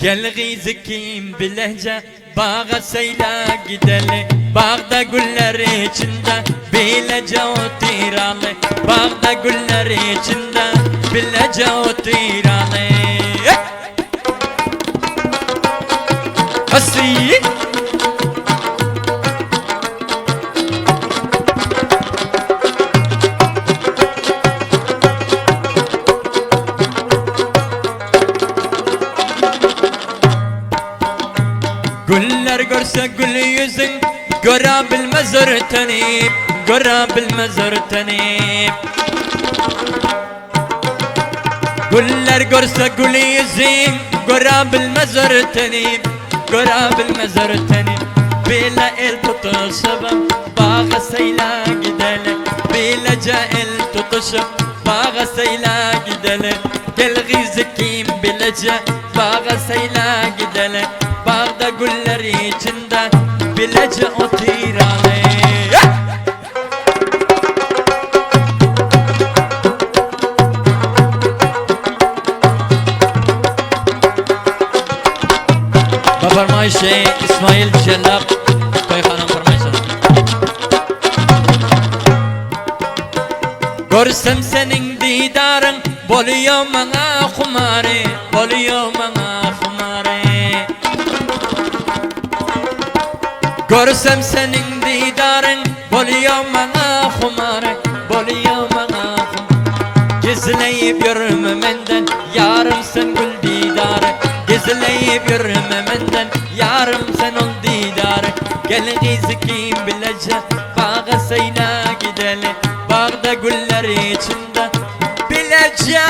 Gel gizikim bilece bağa seyla gidelim. Bağda güller içinde bilece otiralı. Bağda güller içinde bilece otiralı. Asiye güller görse gül yüzün görebilmez örtenip, görebilmez örtenip. Güller görse gül yüzün görebilmez örtenip, görebilmez örtenip. Bile el tutuşup bağa seyla gidelim. Bilece el tutuşup bağa seyla gidelim. Gel gizikim bilece bağa seyla gidelim. Bağda güller içinde bilece otiralı. Farmayşe İsmail Cellap Koyhanım farmayşe. Görsem senin didarın boluyor bana kumare, boluyor bana kumare. Görsem senin didarın boluyor bana kumare, boluyor bana kumare. Gizleyip yürüme menden yarım sen gül didarı. Gizleyip yürüme menden yarım sen ol didarı. Gel gizikim bilece bağa seyla gidelim. Bağda güller içinde bilece